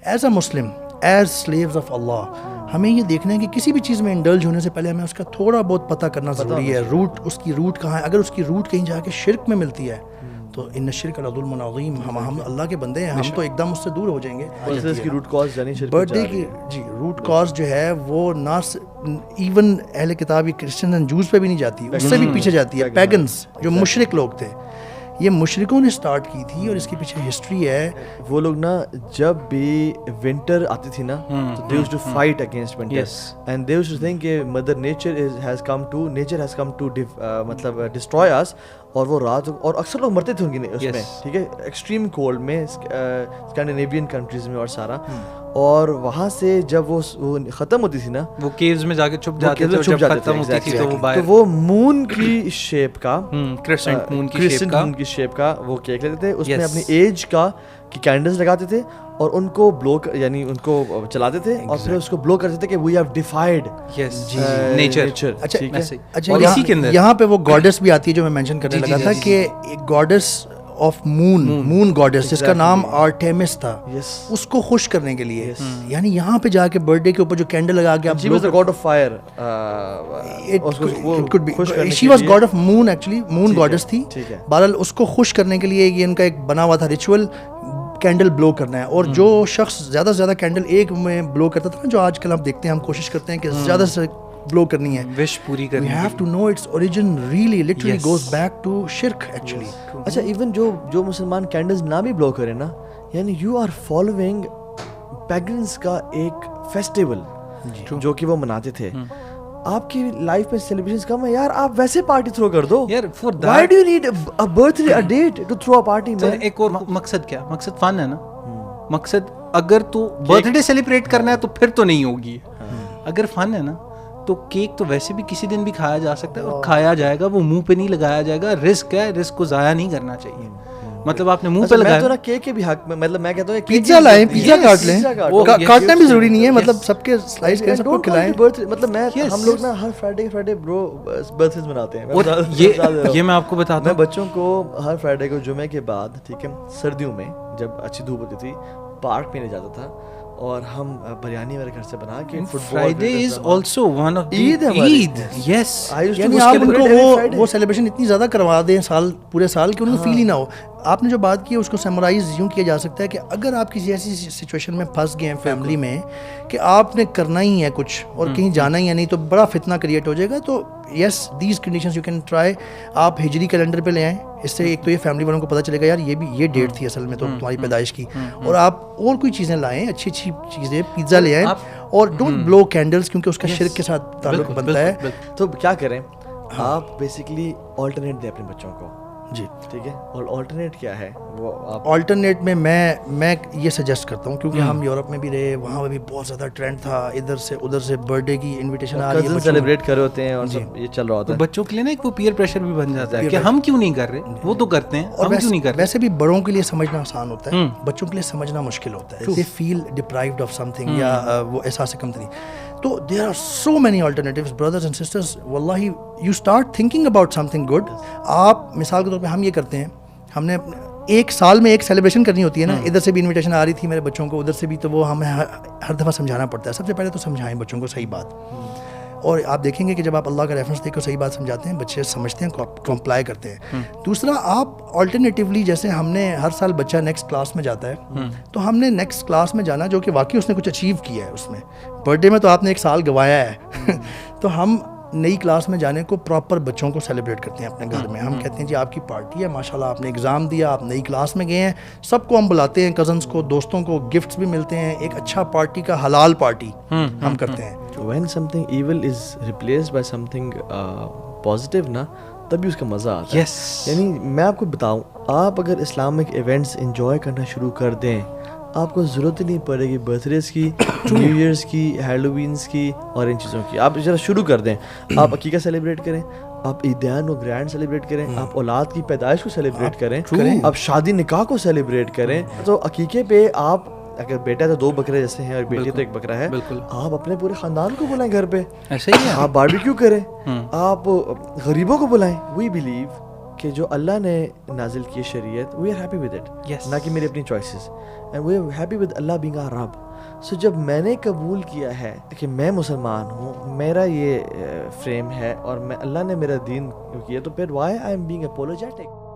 As a Muslim, as slaves of Allah, ہمیں یہ دیکھنا ہے کہ کسی بھی چیز میں انڈلج ہونے سے پہلے ہمیں اس کا تھوڑا بہت پتہ کرنا ضروری ہے. روٹ, اس کی روٹ کہاں ہے. اگر اس کی روٹ کہیں جا کے شرک میں ملتی ہے تو ان الشرک لظلم عظیم, ہم اللہ کے بندے ہیں, ہم تو ایک دم اس سے دور ہو جائیں گے. اس کی روٹ کاز یعنی شرک برتھ ڈے کی جی روٹ کاز جو ہے وہ نہ ایون اہل کتاب کرسچن اینڈ جوز پہ بھی نہیں جاتی, اس سے بھی پیچھے جاتی ہے. پیگنس جو مشرک لوگ تھے, یہ مشرکوں نے سٹارٹ کی تھی, اور اس کے پیچھے ہسٹری ہے. وہ لوگ نا جب بھی ونٹر آتی تھی نا تو they used to fight against winter and they used to think کہ mother nature has come to مطلب destroy us, اور وہ رات, اور اکثر لوگ مرتے تھے ان کی اس میں, ٹھیک ہے, ایکسٹریم کولڈ میں, اسکینڈینیوین کنٹریز میں اور سارا. اور وہاں سے جب وہ ختم ہوتی تھی نا, وہ کیوز میں جا کے چھپ جاتے تھے, جب ختم ہوتی تھی تو وہ باہر, تو وہ مون کی شیپ کا, کرسنٹ مون کی شیپ کا وہ کیک لیتے تھے, اس میں اپنی ایج کا کی کینڈلز لگاتے تھے اور ان کو بلو, یعنی ان کو چلاتے تھے اور پھر اس کو بلو کرتے تھے کہ وی ہیو ڈیفائیڈ نیچر. اچھا, یہاں پہ وہ گاڈس بھی آتی ہے جو میں مینشن کرنے لگا تھا, کہ گاڈس آف مون گاڈس جس کا نام آرٹیمس تھا, اس کو خوش کرنے کے لیے, یعنی یہاں پہ جا کے برتھ ڈے کے اوپر جو کینڈل لگا کے آپ, she was the god of fire, she was god of moon, actually moon goddess تھی. بہرحال اس کو خوش کرنے کے لیے یہ ان کا ایک بنا ہوا تھا ریچول, کینڈل بلو کرنا ہے. اور جو شخص زیادہ سے زیادہ کینڈل ایک میں بلو کرتا تھا نا, جو آج کل ہم دیکھتے ہیں, ہم کوشش کرتے ہیں کہ زیادہ سے بلو کرنی ہے, وش پوری کرنی ہے. We have to know its origin really literally goes back to shirk actually. اچھا, ایون جو مسلمان کینڈلز نہ بھی بلو کرے نا, یعنی یو آر فالوئنگ پیگنز کا ایک فیسٹیول جو کہ وہ مناتے تھے. آپ کی لائف میں سیلیبریشنز کم ہے یار, آپ ویسے پارٹی تھرو کر دو یار. Why do you need a birthday, a date to throw a party, man? ایک اور مقصد کیا, مقصد فن ہے نا. مقصد اگر تو برتھ ڈے سیلیبریٹ کرنا ہے تو پھر تو نہیں ہوگی. اگر فن ہے نا تو کیک تو ویسے بھی کسی دن بھی کھایا جا سکتا ہے, اور کھایا جائے گا, وہ منہ پہ نہیں لگایا جائے گا. رسک ہے, رسک کو ضائع نہیں کرنا چاہیے. مطلب آپ نے منہ پہ لگایا, میں تو نا کیک کے بھی حق میں, مطلب میں کہتا ہوں پیزا لائیں, پیزا کاٹ لیں, کاٹنا بھی ضروری نہیں ہے, مطلب سب کے سلائس کریں, سب کو کھلائیں. مطلب میں, ہم لوگ نا ہر فرائیڈے برو برتھ ڈیز مناتے ہیں. یہ میں آپ کو بتاتا ہوں, میں بچوں کو ہر فرائیڈے کو جمعے کے بعد, ٹھیک ہے, سردیوں میں جب اچھی دھوپ ہوتی تھی, پارک میں لے جاتا تھا, اور ہم بریانی میرے گھر سے بنا کے, Friday is also one of Eid. Yes, یعنی آپ ان کو وہ سیلیبریشن اتنی زیادہ کروا دیں پورے سال کہ ان کو فیل ہی نہ ہو. آپ نے جو بات کی ہے اس کو سمرائز یوں کیا جا سکتا ہے کہ اگر آپ کسی ایسی سچویشن میں پھنس گئے ہیں فیملی میں کہ آپ نے کرنا ہی ہے کچھ اور کہیں جانا ہی ہے نہیں, تو بڑا فتنہ کریٹ ہو جائے گا. تو yes, these conditions you can try. آپ ہجری کیلنڈر پہ لے آئیں, اس سے ایک تو یہ فیملی والوں کو پتہ چلے گا یار یہ ڈیٹ تھی اصل میں تو تمہاری پیدائش کی. اور آپ اور کوئی چیزیں لائیں, اچھی چیزیں, پیزا لے آئیں, اور ڈونٹ بلو کینڈلز کیونکہ اس کا شرک کے ساتھ تعلق بنتا ہے. تو کیا کریں آپ, بیسیکلی آلٹرنیٹ دیں اپنے بچوں کو. جی ٹھیک ہے, اور آلٹرنیٹ کیا ہے وہ آپ آلٹرنیٹ میں یہ سجیسٹ کرتا ہوں, کیونکہ ہم یورپ میں بھی رہے, وہاں پہ بھی بہت زیادہ ٹرینڈ تھا, ادھر سے برتھ ڈے کی انویٹیشن آ رہی ہے, سیلیبریٹ کر رہے ہوتے ہیں, اور یہ چل رہا ہوتا ہے. بچوں کے لیے نا ایک وہ پیئر پریشر بھی بن جاتا ہے کہ ہم کیوں نہیں کر رہے, وہ تو کرتے ہیں, اور کیوں نہیں کر رہے. ویسے بھی بڑوں کے لیے سمجھنا آسان ہوتا ہے, بچوں کے لیے سمجھنا مشکل ہوتا ہے. دے فیل ڈپرائیوڈ آف سم تھنگ, یا وہ احساس کمتری. تو there are so many alternatives, brothers and sisters. واللہ you start thinking about something good. آپ مثال کے طور پہ ہم یہ کرتے ہیں, ہم نے ایک سال میں ایک سیلیبریشن کرنی ہوتی ہے نا, ادھر سے بھی انویٹیشن آ رہی تھی میرے بچوں کو, ادھر سے بھی, تو وہ ہمیں ہر دفعہ سمجھانا پڑتا ہے. سب سے پہلے تو سمجھائیں بچوں کو صحیح بات, اور آپ دیکھیں گے کہ جب آپ اللہ کا ریفرنس دے کر صحیح بات سمجھاتے ہیں, بچے سمجھتے ہیں, کمپلائی کرتے ہیں. دوسرا, آپ آلٹرنیٹیولی, جیسے ہم نے ہر سال بچہ نیکسٹ کلاس میں جاتا ہے, تو ہم نے نیکسٹ کلاس میں جانا جو کہ واقعی اس نے کچھ اچیو کیا ہے. اس میں برتھ ڈے میں تو آپ نے ایک سال گوایا ہے, تو ہم نئی کلاس میں جانے کو پراپر بچوں کو سیلیبریٹ کرتے ہیں اپنے گھر میں. ہم کہتے ہیں جی آپ کی پارٹی ہے, ماشاء اللہ آپ نے ایگزام دیا, آپ نئی کلاس میں گئے ہیں, سب کو ہم بلاتے ہیں, کزنس کو, دوستوں کو, گفٹس بھی ملتے ہیں, ایک اچھا پارٹی کا حلال پارٹی ہم کرتے ہیں. When something evil is replaced by something positive نا, تبھی اس کا مزہ آتا ہے. یعنی میں آپ کو بتاؤں, آپ اگر اسلامک ایونٹس انجوائے کرنا شروع کر دیں, آپ کو ضرورت ہی نہیں پڑے گی برتھ ڈیز کی, نیو ایئرس کی, ہیلووینس کی, اور ان چیزوں کی. آپ ذرا شروع کر دیں, آپ عقیقہ سیلیبریٹ کریں, آپ عیدیان و گرینڈ سیلیبریٹ کریں, آپ اولاد کی پیدائش کو سیلیبریٹ کریں, آپ شادی نکاح کو سیلیبریٹ کریں. تو عقیقے پہ آپ, اگر بیٹا تو 2 بکرے جیسے ہیں اور بیٹی تو 1 بکرا ہے, آپ اپنے پورے خاندان کو بلائیں گھر پہ, ایسے ہی آپ باربیکیو کریں, آپ غریبوں کو بلائیں. وی بلیو کہ جو اللہ نے نازل کی شریعت we are happy with it, نہ کہ میری اپنی choices, and we are happy with Allah being our Lord. So جب میں نے قبول کیا ہے کہ میں مسلمان ہوں, میرا یہ فریم ہے اور میں اللہ نے میرا دین کیا, تو پھر why I am being apologetic.